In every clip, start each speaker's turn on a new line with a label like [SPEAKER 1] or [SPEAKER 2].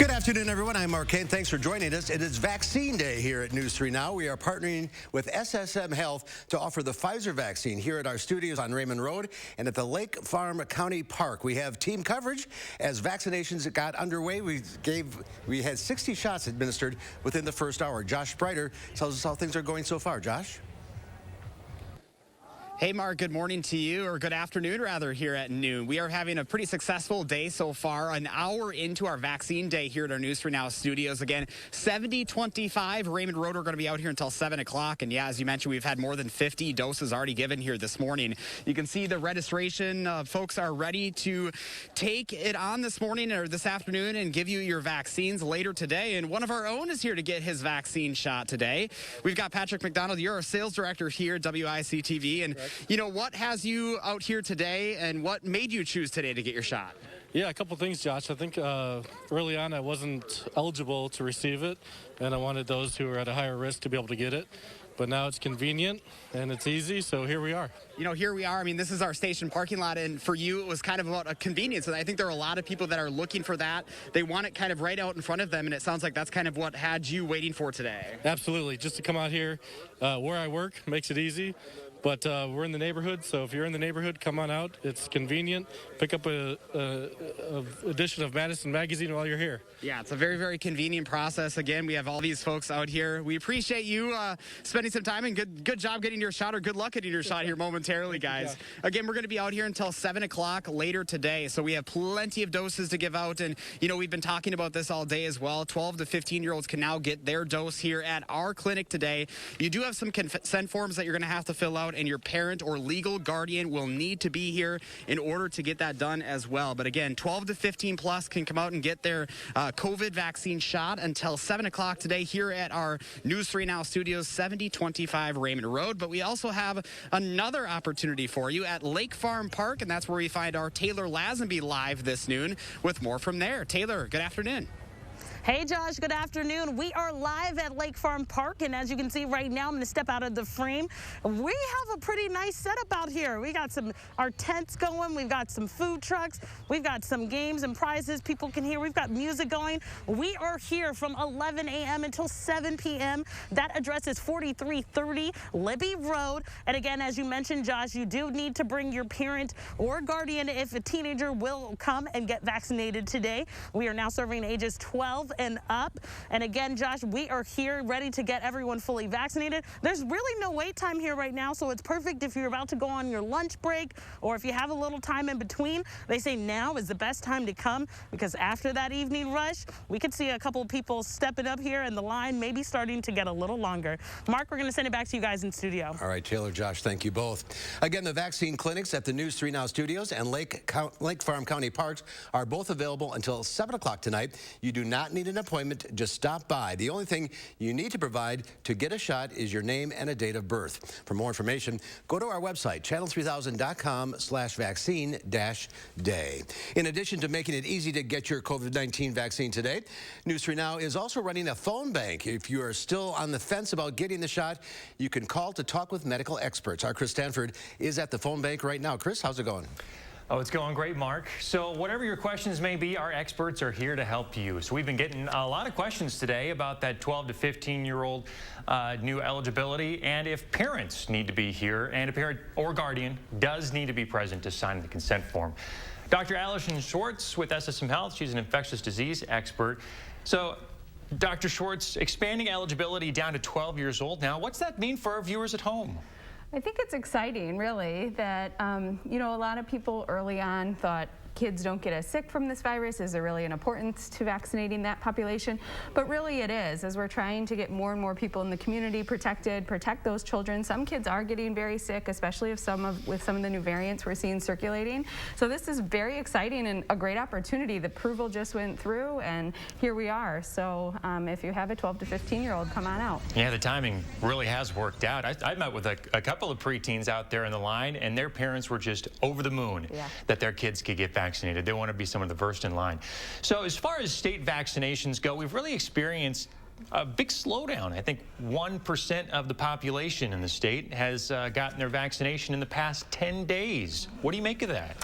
[SPEAKER 1] Good afternoon, everyone. I'm Mark Kane. Thanks for joining us. It is Vaccine Day here at News 3 Now. We are partnering with UWHealth to offer the Pfizer vaccine here at our studios on Raymond Road and at the Lake Farm County Park. We have team coverage as vaccinations got underway. We had 60 shots administered within the first hour. Josh Spreiter tells us how things are going so far. Josh?
[SPEAKER 2] Hey, Mark, good morning to you, or good afternoon, rather, here at noon. We are having a pretty successful day so far, an hour into our vaccine day here at our News 3 Now studios. Again, 7025 Raymond Road. We're going to be out here until 7 o'clock. And yeah, as you mentioned, we've had more than 50 doses already given here this morning. You can see the registration. Folks are ready to take it on this morning or this afternoon and give you your vaccines later today. And one of our own is here to get his vaccine shot today. We've got Patrick McDonald. You're our sales director here at WIC-TV. And you know, what has you out here today and what made you choose today to get your shot?
[SPEAKER 3] Yeah, a couple things, Josh. I think early on I wasn't eligible to receive it, and I wanted those who were at a higher risk to be able to get it. But now it's convenient and it's easy, so here we are.
[SPEAKER 2] You know, here we are. I mean, this is our station parking lot, and for you, it was kind of about a convenience. And I think there are a lot of people that are looking for that. They want it kind of right out in front of them, and it sounds like that's kind of what had you waiting for today.
[SPEAKER 3] Absolutely. Just to come out here where I work makes it easy. But we're in the neighborhood, so if you're in the neighborhood, come on out. It's convenient. Pick up a edition of Madison magazine while you're here.
[SPEAKER 2] Yeah, it's a very, very convenient process. Again, we have all these folks out here. We appreciate you spending some time, and good job getting your shot, or good luck getting your shot here momentarily, guys. Again, we're going to be out here until 7 o'clock later today, so we have plenty of doses to give out. And, you know, we've been talking about this all day as well. 12 to 15-year-olds can now get their dose here at our clinic today. You do have some consent forms that you're going to have to fill out, and your parent or legal guardian will need to be here in order to get that done as well. But again, 12 to 15 plus can come out and get their COVID vaccine shot until 7 o'clock today here at our News 3 Now studios, 7025 Raymond Road. But we also have another opportunity for you at Lake Farm Park, and that's where we find our Taylor Lazenby live this noon with more from there. Taylor, good afternoon.
[SPEAKER 4] Hey, Josh, good afternoon. We are live at Lake Farm Park, and as you can see right now, I'm going to step out of the frame. We have a pretty nice setup out here. We got our tents going. We've got some food trucks. We've got some games and prizes people can hear. We've got music going. We are here from 11 a.m. until 7 p.m. That address is 4330 Libby Road. And again, as you mentioned, Josh, you do need to bring your parent or guardian if a teenager will come and get vaccinated today. We are now serving ages 12 and up. And again, Josh, we are here ready to get everyone fully vaccinated. There's really no wait time here right now, so it's perfect if you're about to go on your lunch break or if you have a little time in between. They say now is the best time to come because after that evening rush, we could see a couple people stepping up here and the line may be starting to get a little longer. Mark, we're going to send it back to you guys in studio.
[SPEAKER 1] All right, Taylor, Josh, thank you both. Again, the vaccine clinics at the News 3 Now studios and Lake Farm County Parks are both available until 7 o'clock tonight. You do not need an appointment, just stop by. The only thing you need to provide to get a shot is your name and a date of birth. For more information, go to our website, channel3000.com/vaccine-day. In addition to making it easy to get your COVID-19 vaccine today, News 3 Now is also running a phone bank. If you are still on the fence about getting the shot, you can call to talk with medical experts. Our Chris Stanford is at the phone bank right now. Chris, how's it going?
[SPEAKER 5] Oh, it's going great, Mark. So whatever your questions may be, our experts are here to help you. So we've been getting a lot of questions today about that 12 to 15-year-old new eligibility, and if parents need to be here, and a parent or guardian does need to be present to sign the consent form. Dr. Allison Schwartz with UWHealth, she's an infectious disease expert. So, Dr. Schwartz, expanding eligibility down to 12 years old now, what's that mean for our viewers at home?
[SPEAKER 6] I think it's exciting, really, that, you know, a lot of people early on thought kids don't get as sick from this virus. Is there really an importance to vaccinating that population? But really it is, as we're trying to get more and more people in the community protected, protect those children. Some kids are getting very sick, especially with some of the new variants we're seeing circulating. So this is very exciting and a great opportunity. The approval just went through and here we are. So if you have a 12 to 15-year-old, come on out.
[SPEAKER 5] Yeah, the timing really has worked out. I met with a couple of preteens out there in the line, and their parents were just over the moon that their kids could get vaccinated. They want to be some of the first in line. So as far as state vaccinations go, we've really experienced a big slowdown. I think 1% of the population in the state has gotten their vaccination in the past 10 days. What do you make of that?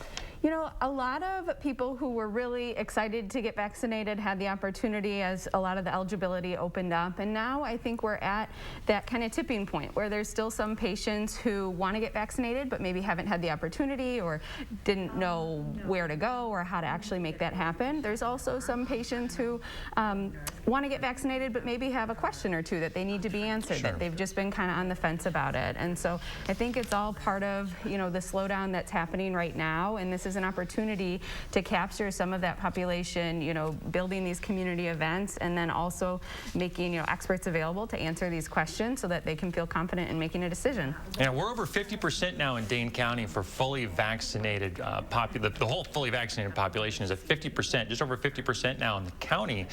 [SPEAKER 6] You know, a lot of people who were really excited to get vaccinated had the opportunity as a lot of the eligibility opened up. And now I think we're at that kind of tipping point where there's still some patients who want to get vaccinated but maybe haven't had the opportunity or didn't know where to go or how to actually make that happen. There's also some patients who want to get vaccinated but maybe have a question or two that they need to be answered, that they've just been kind of on the fence about it. And so I think it's all part of, you know, the slowdown that's happening right now, and this is an opportunity to capture some of that population, you know, building these community events and then also making, you know, experts available to answer these questions so that they can feel confident in making a decision.
[SPEAKER 5] And we're over 50% now in Dane County for fully vaccinated the whole fully vaccinated population is at 50%, just over 50% now in the county.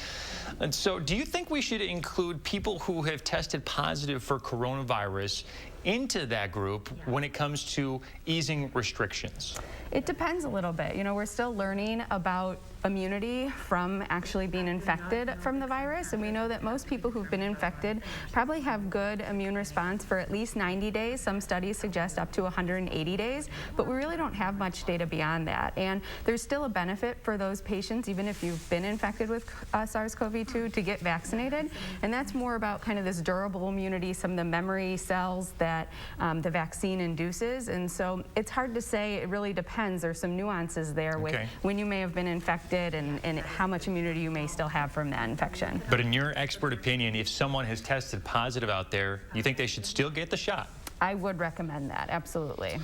[SPEAKER 5] And so do you think we should include people who have tested positive for coronavirus into that group when it comes to easing restrictions?
[SPEAKER 6] It depends a little bit. You know, we're still learning about immunity from actually being infected from the virus, and we know that most people who've been infected probably have good immune response for at least 90 days. Some studies suggest up to 180 days, but we really don't have much data beyond that. And there's still a benefit for those patients, even if you've been infected with SARS-CoV-2, to get vaccinated. And that's more about kind of this durable immunity, some of the memory cells that the vaccine induces. And so it's hard to say. It really depends. There's some nuances there with when you may have been infected and how much immunity you may still have from that infection.
[SPEAKER 5] But in your expert opinion, if someone has tested positive out there, you think they should still get the shot?
[SPEAKER 6] I would recommend that, absolutely.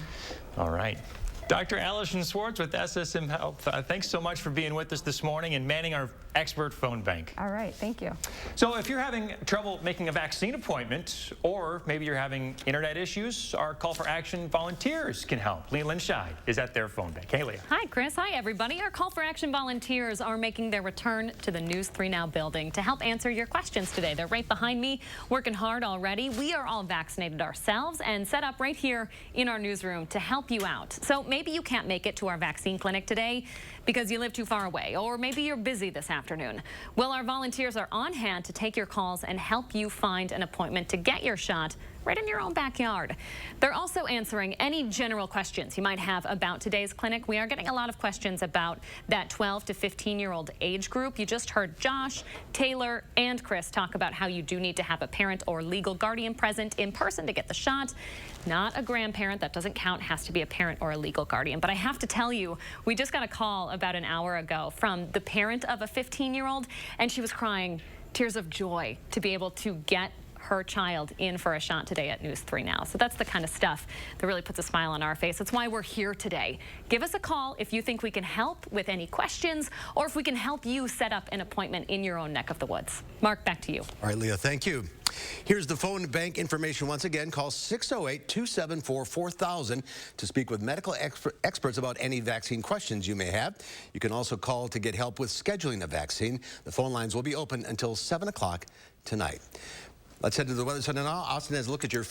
[SPEAKER 5] All right. Dr. Allison Swartz with SSM Health, thanks so much for being with us this morning and manning our expert phone bank.
[SPEAKER 6] All right, thank you.
[SPEAKER 5] So if you're having trouble making a vaccine appointment, or maybe you're having internet issues, our Call for Action volunteers can help. Leland Scheid is at their phone bank. Hey, Leah.
[SPEAKER 7] Hi, Chris. Hi, everybody. Our Call for Action volunteers are making their return to the News 3 Now building to help answer your questions today. They're right behind me, working hard already. We are all vaccinated ourselves and set up right here in our newsroom to help you out. So maybe you can't make it to our vaccine clinic today because you live too far away, or maybe you're busy this afternoon. Well, our volunteers are on hand to take your calls and help you find an appointment to get your shot right in your own backyard. They're also answering any general questions you might have about today's clinic. We are getting a lot of questions about that 12 to 15-year-old age group. You just heard Josh, Taylor, and Chris talk about how you do need to have a parent or legal guardian present in person to get the shot. Not a grandparent, that doesn't count, has to be a parent or a legal guardian. But I have to tell you, we just got a call about an hour ago from the parent of a 15-year-old, and she was crying tears of joy to be able to get her child in for a shot today at News 3 Now. So that's the kind of stuff that really puts a smile on our face. That's why we're here today. Give us a call if you think we can help with any questions or if we can help you set up an appointment in your own neck of the woods. Mark, back to you.
[SPEAKER 1] All right, Leah, thank you. Here's the phone bank information once again. Call 608-274-4000 to speak with medical experts about any vaccine questions you may have. You can also call to get help with scheduling a vaccine. The phone lines will be open until 7 o'clock tonight. Let's head to the weather center now. Austin has a look at your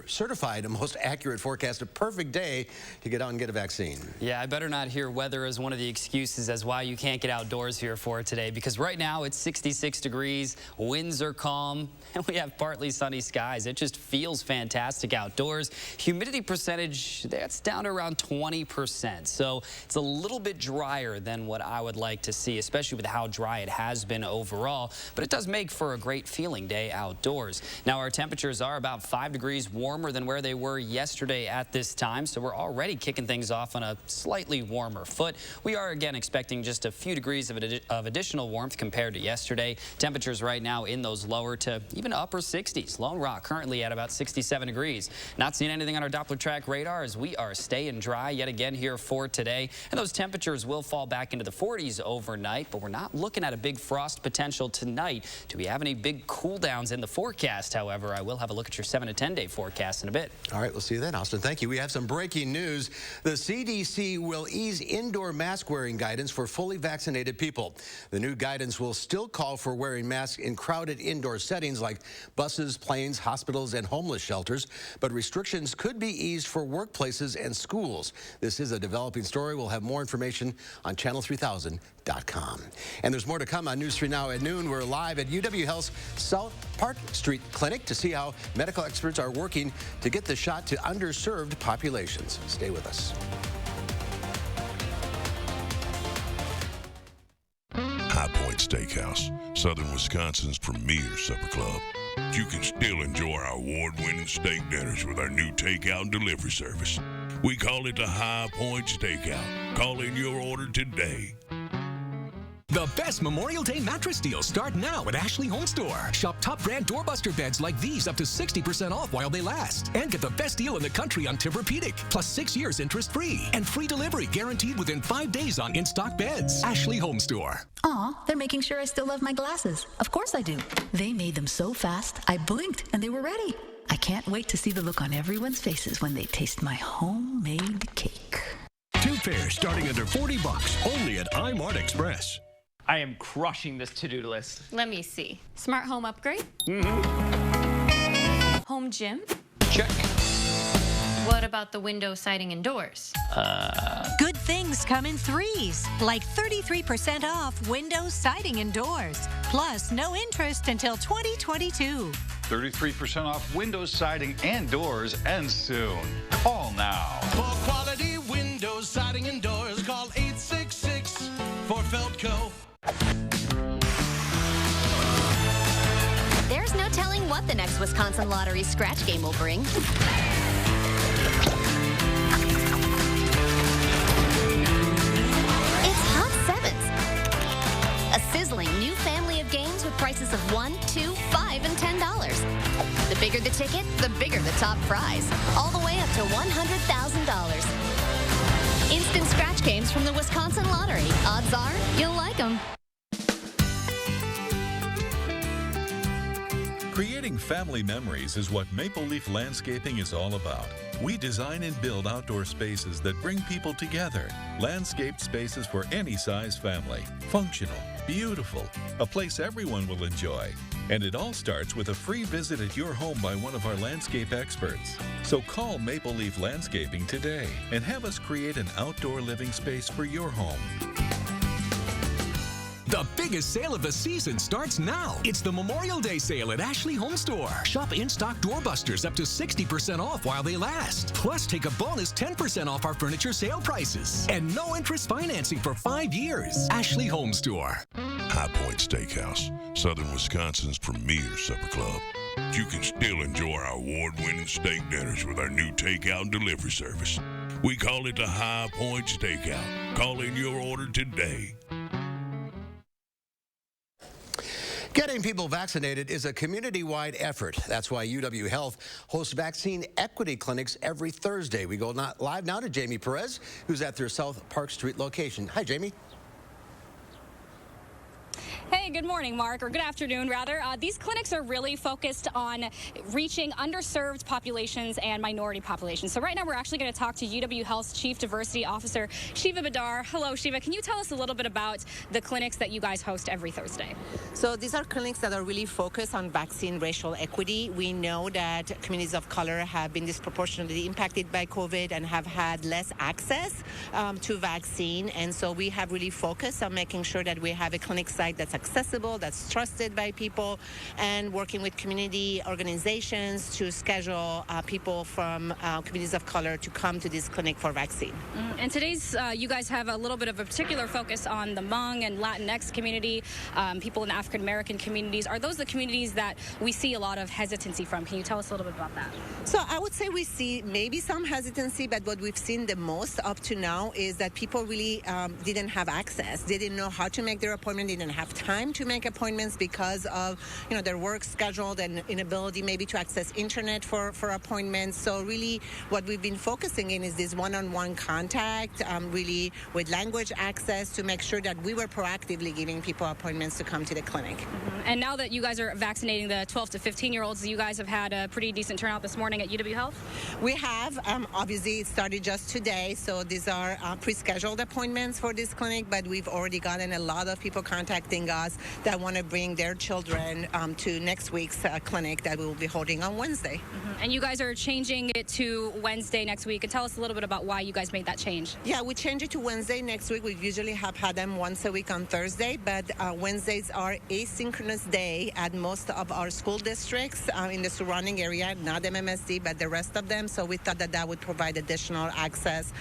[SPEAKER 1] certified and most accurate forecast. A perfect day to get out and get a vaccine.
[SPEAKER 8] Yeah, I better not hear weather as one of the excuses as why you can't get outdoors here for today, because right now it's 66 degrees, winds are calm, and we have partly sunny skies. It just feels fantastic outdoors. Humidity percentage, that's down to around 20%. So it's a little bit drier than what I would like to see, especially with how dry it has been overall. But it does make for a great feeling day outdoors. Now our temperatures are about 5 degrees warmer than where they were yesterday at this time, so we're already kicking things off on a slightly warmer foot. We are again expecting just a few degrees of additional warmth compared to yesterday. Temperatures right now in those lower to even upper 60s. Lone Rock currently at about 67 degrees. Not seeing anything on our Doppler track radar as we are staying dry yet again here for today. And those temperatures will fall back into the 40s overnight, but we're not looking at a big frost potential tonight. Do we have any big cool downs in the forecast? However, I will have a look at your 7 to 10 day forecast in a bit.
[SPEAKER 1] All right, we'll see you then, Austin. Thank you. We have some breaking news. The CDC will ease indoor mask wearing guidance for fully vaccinated people. The new guidance will still call for wearing masks in crowded indoor settings like buses, planes, hospitals, and homeless shelters, but restrictions could be eased for workplaces and schools. This is a developing story. We'll have more information on channel3000.com. And there's more to come on News 3 Now at noon. We're live at UWHealth's South Park Street Clinic to see how medical experts are working to get the shot to underserved populations. Stay with us.
[SPEAKER 9] High Point Steakhouse, Southern Wisconsin's premier supper club. You can still enjoy our award-winning steak dinners with our new takeout and delivery service. We call it the High Point Steakout. Call in your order today.
[SPEAKER 10] The best Memorial Day mattress deals start now at Ashley Home Store. Shop top brand doorbuster beds like these up to 60% off while they last. And get the best deal in the country on Tempur-Pedic, plus 6 years interest-free. And free delivery guaranteed within 5 days on in-stock beds. Ashley Home Store.
[SPEAKER 11] Aw, they're making sure I still love my glasses. Of course I do. They made them so fast, I blinked and they were ready. I can't wait to see the look on everyone's faces when they taste my homemade cake.
[SPEAKER 12] 2 pairs starting under $40, only at iMart Express.
[SPEAKER 13] I am crushing this to-do list.
[SPEAKER 7] Let me see. Smart home upgrade? Home gym?
[SPEAKER 13] Check.
[SPEAKER 7] What about the window, siding, and doors?
[SPEAKER 14] Good things come in threes, like 33% off windows, siding, and doors. Plus, no interest until 2022.
[SPEAKER 15] 33% off windows, siding, and doors ends soon. Call now.
[SPEAKER 16] For quality windows, siding, and doors, call 866 for Feltco.
[SPEAKER 17] There's no telling what the next Wisconsin Lottery scratch game will bring. It's Hot Sevens, a sizzling new family of games with prices of $1, $2, $5, and $10. The bigger the ticket, the bigger the top prize, all the way up to $100,000. Instant scratch games from the Wisconsin Lottery. Odds are you'll like them.
[SPEAKER 18] Creating family memories is what Maple Leaf Landscaping is all about. We design and build outdoor spaces that bring people together. Landscaped spaces for any size family. Functional, beautiful, a place everyone will enjoy. And it all starts with a free visit at your home by one of our landscape experts. So call Maple Leaf Landscaping today and have us create an outdoor living space for your home.
[SPEAKER 10] The biggest sale of the season starts now. It's the Memorial Day sale at Ashley Home Store. Shop in-stock doorbusters up to 60% off while they last. Plus, take a bonus 10% off our furniture sale prices. And no interest financing for 5 years. Ashley Home Store.
[SPEAKER 9] High Point Steakhouse, Southern Wisconsin's premier supper club. You can still enjoy our award-winning steak dinners with our new takeout and delivery service. We call it the High Point Steakout. Call in your order today.
[SPEAKER 1] Getting people vaccinated is a community-wide effort. That's why UWHealth hosts vaccine equity clinics every Thursday. We go live now to Jamie Perez, who's at their South Park Street location. Hi, Jamie.
[SPEAKER 19] Hey, good morning, Mark, or good afternoon, rather. These clinics are really focused on reaching underserved populations and minority populations. So right now we're actually going to talk to UWHealth's Chief Diversity Officer, Shiva Badar. Hello, Shiva. Can you tell us a little bit about the clinics that you guys host every Thursday?
[SPEAKER 20] So these are clinics that are really focused on vaccine racial equity. We know that communities of color have been disproportionately impacted by COVID and have had less access to vaccine. And so we have really focused on making sure that we have a clinic site that's accessible, that's trusted by people, and working with community organizations to schedule people from communities of color to come to this clinic for vaccine.
[SPEAKER 19] And today's, you guys have a little bit of a particular focus on the Hmong and Latinx community, people in the African American communities. Are those the communities that we see a lot of hesitancy from? Can you tell us a little bit about that?
[SPEAKER 20] So I would say we see maybe some hesitancy, but what we've seen the most up to now is that people really didn't have access. They didn't know how to make their appointment, didn't have time to make appointments because of their work schedule and inability maybe to access internet for appointments. So really what we've been focusing in is this one-on-one contact, really with language access to make sure that we were proactively giving people appointments to come to the clinic.
[SPEAKER 19] And now that you guys are vaccinating the 12 to 15-year-olds, you guys have had a pretty decent turnout this morning at UWHealth?
[SPEAKER 20] We have. Obviously, it started just today, so these are pre-scheduled appointments for this clinic, but we've already gotten a lot of people contacting us that want to bring their children to next week's clinic that we will be holding on Wednesday.
[SPEAKER 19] And you guys are changing it to Wednesday next week. And tell us a little bit about why you guys made that change.
[SPEAKER 20] Yeah, we changed it to Wednesday next week. We usually have had them once a week on Thursday, but Wednesdays are asynchronous day at most of our school districts in the surrounding area, not MMSD, but the rest of them. So we thought that would provide additional access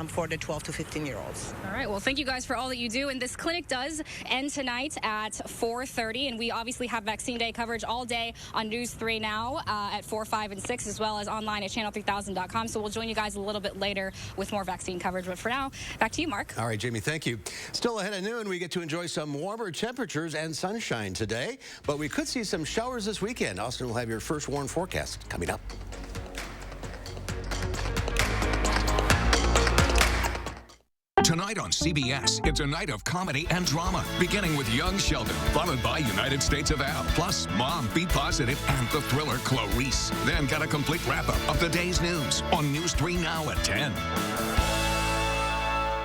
[SPEAKER 20] for the 12 to 15-year-olds.
[SPEAKER 19] All right. Well, thank you guys for all that you do. And this clinic does end tonight at 4:30. And we obviously have Vaccine Day coverage all day on News 3 Now at 4, 5, and 6, as well as online at channel3000.com. So we'll join you guys a little bit later with more vaccine coverage. But for now, back to you, Mark.
[SPEAKER 1] All right, Jamie, thank you. Still ahead at noon, we get to enjoy some warmer temperatures and sunshine today, but we could see some showers this weekend. Austin will have your first warm forecast coming up.
[SPEAKER 10] Tonight on CBS, it's a night of comedy and drama, beginning with Young Sheldon, followed by United States of Al, plus Mom, Be Positive, and the thriller Clarice. Then get a complete wrap-up of the day's news on News 3 Now at 10.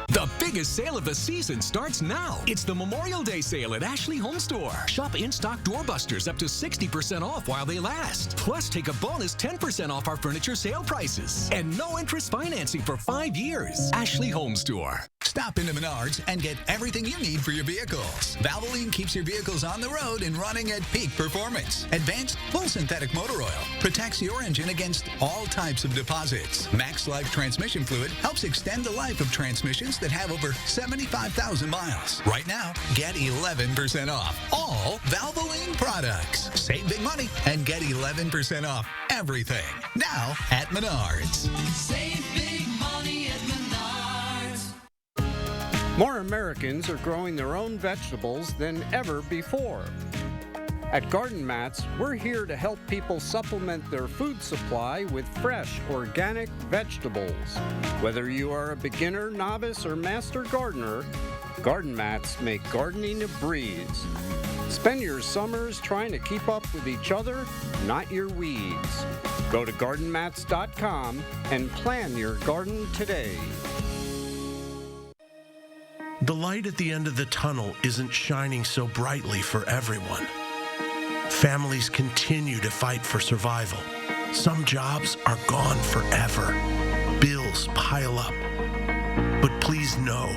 [SPEAKER 10] The biggest sale of the season starts now. It's the Memorial Day sale at Ashley Home Store. Shop in-stock doorbusters up to 60% off while they last. Plus, take a bonus 10% off our furniture sale prices. And no interest financing for 5 years. Ashley Home Store.
[SPEAKER 21] Stop into Menards and get everything you need for your vehicles. Valvoline keeps your vehicles on the road and running at peak performance. Advanced full synthetic motor oil protects your engine against all types of deposits. Max Life transmission fluid helps extend the life of transmissions that have over 75,000 miles. Right now, get 11% off all Valvoline products. Save big money and get 11% off everything. Now at Menards.
[SPEAKER 16] Save big money at Menards.
[SPEAKER 22] More Americans are growing their own vegetables than ever before. At Garden Mats, we're here to help people supplement their food supply with fresh, organic vegetables. Whether you are a beginner, novice, or master gardener, Garden Mats make gardening a breeze. Spend your summers trying to keep up with each other, not your weeds. Go to gardenmats.com and plan your garden today.
[SPEAKER 23] The light at the end of the tunnel isn't shining so brightly for everyone. Families continue to fight for survival. Some jobs are gone forever. Bills pile up. But please know,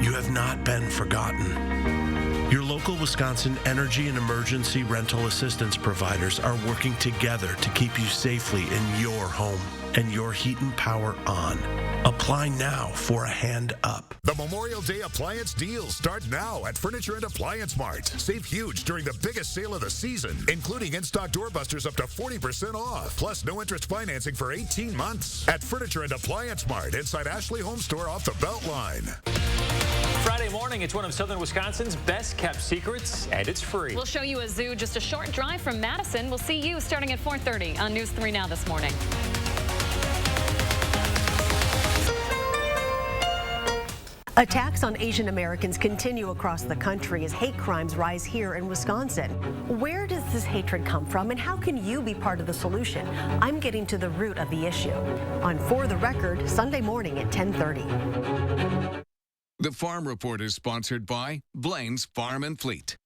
[SPEAKER 23] you have not been forgotten. Your local Wisconsin energy and emergency rental assistance providers are working together to keep you safely in your home and your heat and power on. Apply now for a hand up.
[SPEAKER 24] The Memorial Day appliance deals start now at Furniture and Appliance Mart. Save huge during the biggest sale of the season, including in-stock doorbusters up to 40% off, plus no interest financing for 18 months. At Furniture and Appliance Mart inside Ashley Home Store off the Beltline.
[SPEAKER 5] Friday morning, it's one of Southern Wisconsin's best-kept secrets, and it's free.
[SPEAKER 7] We'll show you a zoo just a short drive from Madison. We'll see you starting at 4:30 on News 3 Now this morning.
[SPEAKER 25] Attacks on Asian Americans continue across the country as hate crimes rise here in Wisconsin. Where does this hatred come from, and how can you be part of the solution? I'm getting to the root of the issue on For the Record, Sunday morning at 10:30.
[SPEAKER 10] The Farm Report is sponsored by Blain's Farm and Fleet.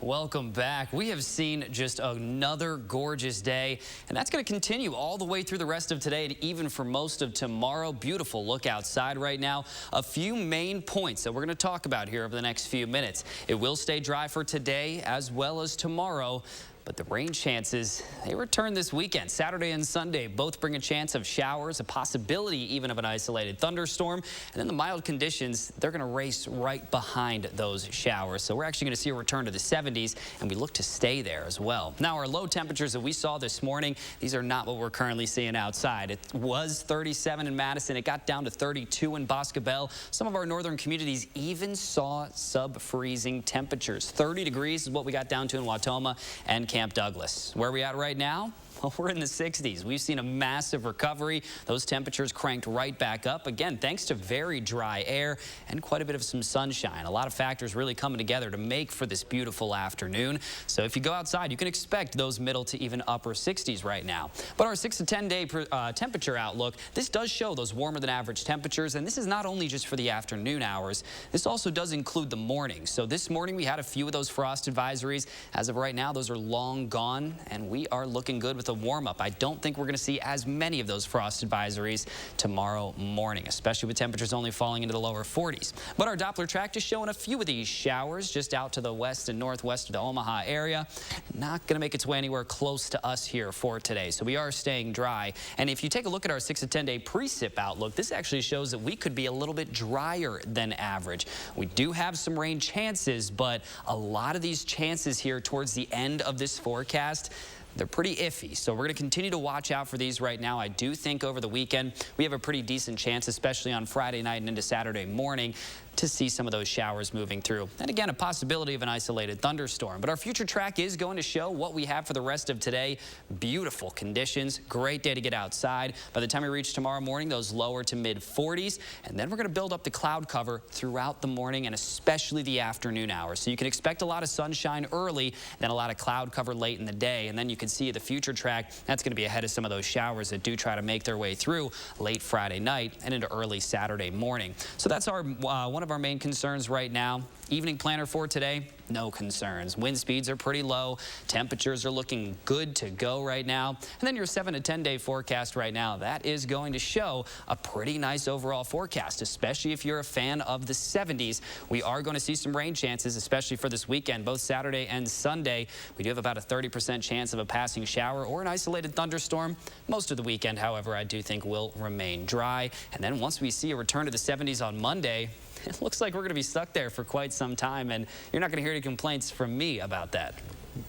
[SPEAKER 8] Welcome back. We have seen just another gorgeous day, and that's going to continue all the way through the rest of today and even for most of tomorrow. Beautiful look outside right now. A few main points that we're going to talk about here over the next few minutes. It will stay dry for today as well as tomorrow. But the rain chances, they return this weekend. Saturday and Sunday both bring a chance of showers, a possibility even of an isolated thunderstorm. And then the mild conditions, they're going to race right behind those showers. So we're actually going to see a return to the 70s, and we look to stay there as well. Now, our low temperatures that we saw this morning, these are not what we're currently seeing outside. It was 37 in Madison. It got down to 32 in Boscobel. Some of our northern communities even saw sub-freezing temperatures. 30 degrees is what we got down to in Wautoma and Camp Douglas. Where are we at right now? Well, we're in the 60s. We've seen a massive recovery. Those temperatures cranked right back up, again, thanks to very dry air and quite a bit of some sunshine. A lot of factors really coming together to make for this beautiful afternoon. So if you go outside, you can expect those middle to even upper 60s right now. But our 6 to 10 day temperature outlook, this does show those warmer than average temperatures, and this is not only just for the afternoon hours. This also does include the morning. So this morning we had a few of those frost advisories. As of right now, those are long gone, and we are looking good with a warm-up. I don't think we're going to see as many of those frost advisories tomorrow morning, especially with temperatures only falling into the lower 40s. But our Doppler track is showing a few of these showers just out to the west and northwest of the Omaha area. Not going to make its way anywhere close to us here for today, so we are staying dry. And if you take a look at our 6 to 10 day precip outlook, this actually shows that we could be a little bit drier than average. We do have some rain chances, but a lot of these chances here towards the end of this forecast, they're pretty iffy, so we're going to continue to watch out for these right now. I do think over the weekend we have a pretty decent chance, especially on Friday night and into Saturday morning, to see some of those showers moving through. And again, a possibility of an isolated thunderstorm. But our future track is going to show what we have for the rest of today. Beautiful conditions, great day to get outside. By the time we reach tomorrow morning, those lower to mid 40s. And then we're going to build up the cloud cover throughout the morning and especially the afternoon hours. So you can expect a lot of sunshine early, then a lot of cloud cover late in the day. And then you can see the future track, that's going to be ahead of some of those showers that do try to make their way through late Friday night and into early Saturday morning. So that's our one of our main concerns right now. Evening planner for today, no concerns. Wind speeds are pretty low. Temperatures are looking good to go right now. And then your 7 to 10 day forecast right now, that is going to show a pretty nice overall forecast, especially if you're a fan of the 70s. We are going to see some rain chances, especially for this weekend, both Saturday and Sunday. We do have about a 30% chance of a passing shower or an isolated thunderstorm. Most of the weekend, however, I do think will remain dry. And then once we see a return to the 70s on Monday, it looks like we're going to be stuck there for quite some time, and you're not going to hear any complaints from me about that.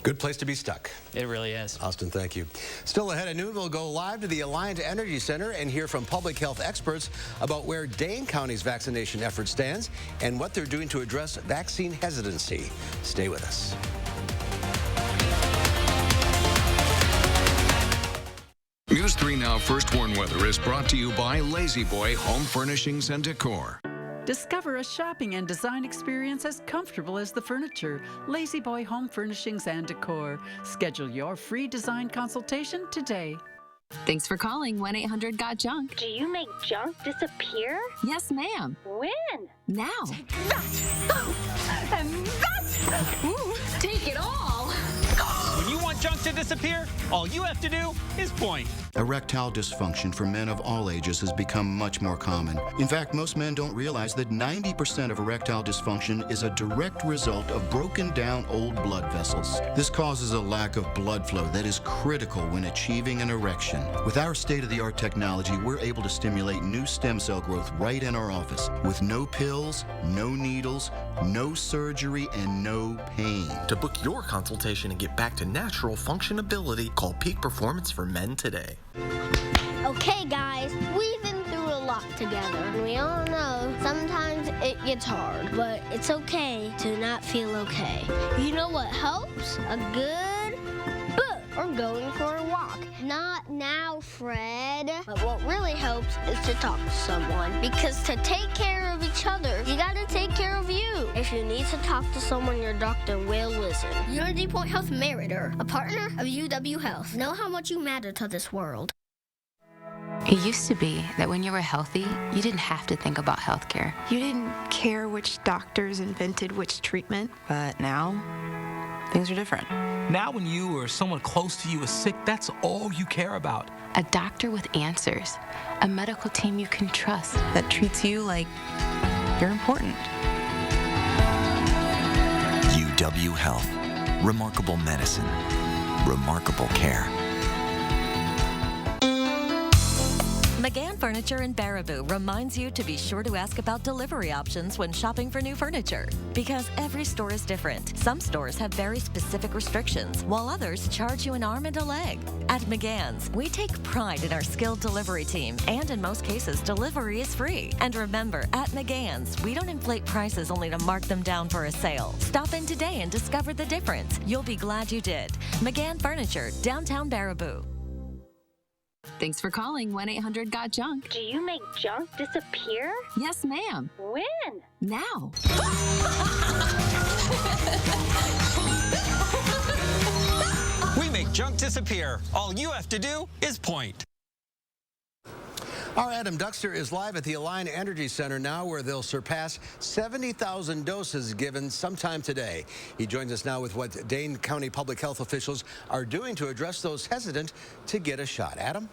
[SPEAKER 1] Good place to be stuck.
[SPEAKER 8] It really is.
[SPEAKER 1] Austin, thank you. Still ahead at noon, we'll go live to the Alliant Energy Center and hear from public health experts about where Dane County's vaccination effort stands and what they're doing to address vaccine hesitancy. Stay with us.
[SPEAKER 2] News 3 Now First Warn Weather is brought to you by Lazy Boy Home Furnishings and Decor.
[SPEAKER 3] Discover a shopping and design experience as comfortable as the furniture. Lazy Boy Home Furnishings and Decor. Schedule your free design consultation today.
[SPEAKER 4] Thanks for calling 1-800-GOT-JUNK.
[SPEAKER 6] Do you make junk disappear?
[SPEAKER 4] Yes, ma'am.
[SPEAKER 6] When?
[SPEAKER 4] Now.
[SPEAKER 6] Take that! And that!
[SPEAKER 4] Ooh, take it all!
[SPEAKER 11] When you want junk to disappear, all you have to do is point.
[SPEAKER 26] Erectile dysfunction for men of all ages has become much more common. In fact, most men don't realize that 90% of erectile dysfunction is a direct result of broken down old blood vessels. This causes a lack of blood flow that is critical when achieving an erection. With our state-of-the-art technology, we're able to stimulate new stem cell growth right in our office with no pills, no needles, no surgery, and no pain.
[SPEAKER 27] To book your consultation and get back to natural functionability, call Peak Performance for Men today.
[SPEAKER 28] Okay, guys, we've been through a lot together. And we all know sometimes it gets hard, but it's okay to not feel okay. You know what helps? A good book or going for a walk. Not now, Fred. But what really helps is to talk to someone. Because to take care of each other, you gotta take care of you. If you need to talk to someone, your doctor will listen. Unity Point Health Meritor, a partner of UWHealth. Know how much you matter to this world.
[SPEAKER 29] It used to be that when you were healthy, you didn't have to think about healthcare.
[SPEAKER 30] You didn't care which doctors invented which treatment.
[SPEAKER 29] But now, things are different.
[SPEAKER 31] Now when you or someone close to you is sick, that's all you care about.
[SPEAKER 29] A doctor with answers. A medical team you can trust.
[SPEAKER 30] That treats you like you're important.
[SPEAKER 32] UWHealth. Remarkable medicine. Remarkable care.
[SPEAKER 33] McGann Furniture in Baraboo reminds you to be sure to ask about delivery options when shopping for new furniture. Because every store is different. Some stores have very specific restrictions, while others charge you an arm and a leg. At McGann's, we take pride in our skilled delivery team, and in most cases, delivery is free. And remember, at McGann's, we don't inflate prices only to mark them down for a sale. Stop in today and discover the difference. You'll be glad you did. McGann Furniture, downtown Baraboo.
[SPEAKER 4] Thanks for calling 1-800-GOT-JUNK.
[SPEAKER 6] Do you make junk disappear?
[SPEAKER 4] Yes, ma'am.
[SPEAKER 6] When?
[SPEAKER 4] Now.
[SPEAKER 11] We make junk disappear. All you have to do is point.
[SPEAKER 1] Our Adam Duxter is live at the Alliant Energy Center now, where they'll surpass 70,000 doses given sometime today. He joins us now with what Dane County public health officials are doing to address those hesitant to get a shot. Adam?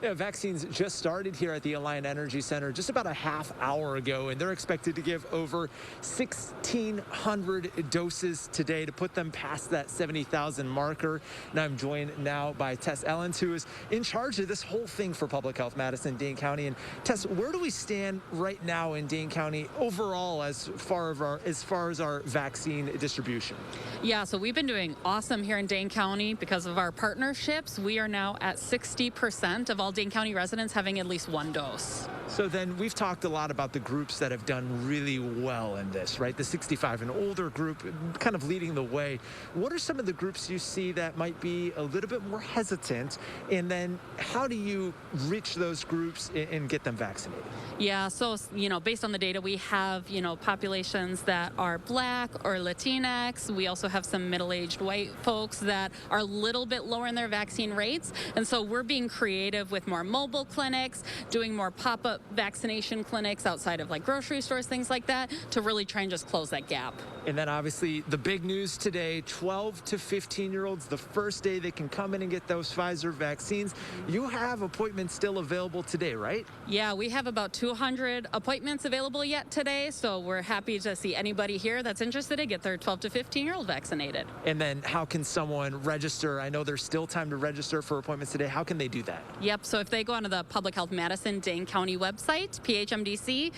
[SPEAKER 9] Yeah, vaccines just started here at the Alliant Energy Center just about a half hour ago, and they're expected to give over 1,600 doses today to put them past that 70,000 marker. And I'm joined now by Tess Ellens, who is in charge of this whole thing for public health, Madison, Dane County. And Tess, where do we stand right now in Dane County overall as far as our vaccine distribution?
[SPEAKER 12] Yeah, so we've been doing awesome here in Dane County because of our partnerships. We are now at 60% of all Dane County residents having at least one dose.
[SPEAKER 9] So then we've talked a lot about the groups that have done really well in this, right? The 65 and older group kind of leading the way. What are some of the groups you see that might be a little bit more hesitant? And then how do you reach those groups and get them vaccinated?
[SPEAKER 12] Yeah, so, based on the data, we have, populations that are Black or Latinx. We also have some middle-aged white folks that are a little bit lower in their vaccine rates. And so we're being creative with more mobile clinics, doing more pop-up vaccination clinics outside of like grocery stores, things like that, to really try and just close that gap.
[SPEAKER 9] And then obviously the big news today, 12 to 15-year-olds, the first day they can come in and get those Pfizer vaccines. You have appointments still available today, right?
[SPEAKER 12] Yeah, we have about 200 appointments available yet today, so we're happy to see anybody here that's interested to get their 12 to 15-year-old vaccinated.
[SPEAKER 9] And then how can someone register? I know there's still time to register for appointments today. How can they do that?
[SPEAKER 12] Yep, so if they go onto the Public Health Madison Dane County website, PHMDC,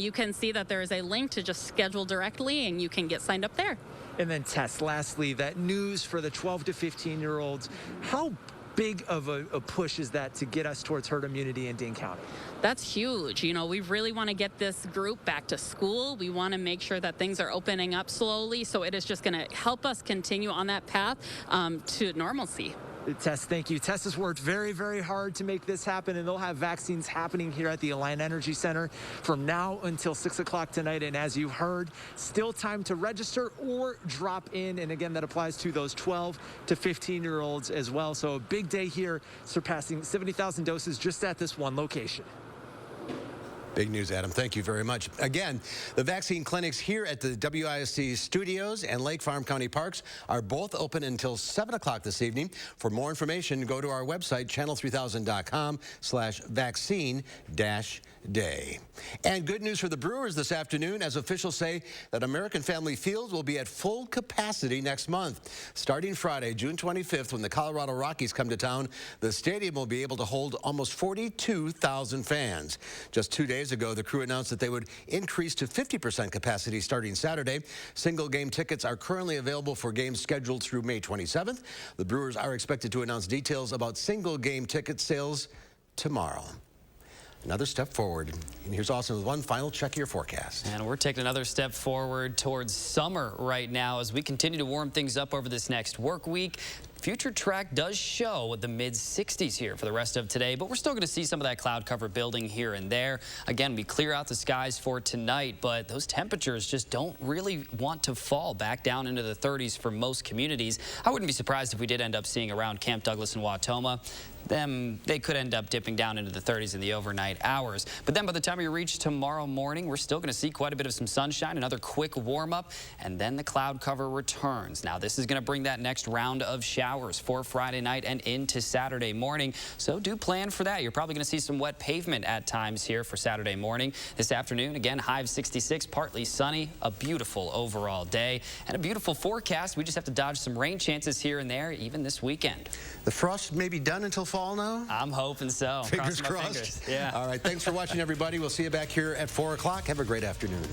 [SPEAKER 12] you can see that there is a link to just schedule directly, and you can get signed up there.
[SPEAKER 9] And then Tess, lastly, that news for the 12 to 15-year-olds, how big of a push is that to get us towards herd immunity in Dane County?
[SPEAKER 12] That's huge. We really want to get this group back to school. We want to make sure that things are opening up slowly, so it is just going to help us continue on that path to normalcy.
[SPEAKER 9] Tess, thank you. Tess has worked very, very hard to make this happen, and they'll have vaccines happening here at the Alliant Energy Center from now until 6 o'clock tonight. And as you heard, still time to register or drop in. And again, that applies to those 12 to 15-year-olds as well. So a big day here, surpassing 70,000 doses just at this one location.
[SPEAKER 1] Big news, Adam. Thank you very much. Again, the vaccine clinics here at the WISD studios and Lake Farm County Parks are both open until 7 o'clock this evening. For more information, go to our website, channel3000.com/vaccine-day. And good news for the Brewers this afternoon, as officials say that American Family Field will be at full capacity next month. Starting Friday, June 25th, when the Colorado Rockies come to town, the stadium will be able to hold almost 42,000 fans. Just 2 days ago, the crew announced that they would increase to 50% capacity starting Saturday. Single game tickets are currently available for games scheduled through May 27th. The Brewers are expected to announce details about single game ticket sales tomorrow. Another step forward. And here's Austin with one final check of your forecast.
[SPEAKER 8] And we're taking another step forward towards summer right now as we continue to warm things up over this next work week. Future track does show the mid-60s here for the rest of today, but we're still going to see some of that cloud cover building here and there. Again, we clear out the skies for tonight, but those temperatures just don't really want to fall back down into the 30s for most communities. I wouldn't be surprised if we did end up seeing around Camp Douglas and Wautoma. They could end up dipping down into the 30s in the overnight hours. But then by the time we reach tomorrow morning, we're still going to see quite a bit of some sunshine, another quick warm up, and then the cloud cover returns. Now, this is going to bring that next round of showers for Friday night and into Saturday morning. So do plan for that. You're probably going to see some wet pavement at times here for Saturday morning. This afternoon, again, high of 66, partly sunny, a beautiful overall day and a beautiful forecast. We just have to dodge some rain chances here and there, even this weekend.
[SPEAKER 1] The frost may be done until fall now?
[SPEAKER 8] I'm hoping so.
[SPEAKER 1] Fingers crossed.
[SPEAKER 8] Yeah.
[SPEAKER 1] All right. Thanks for watching, everybody. We'll see you back here at 4 o'clock. Have a great afternoon.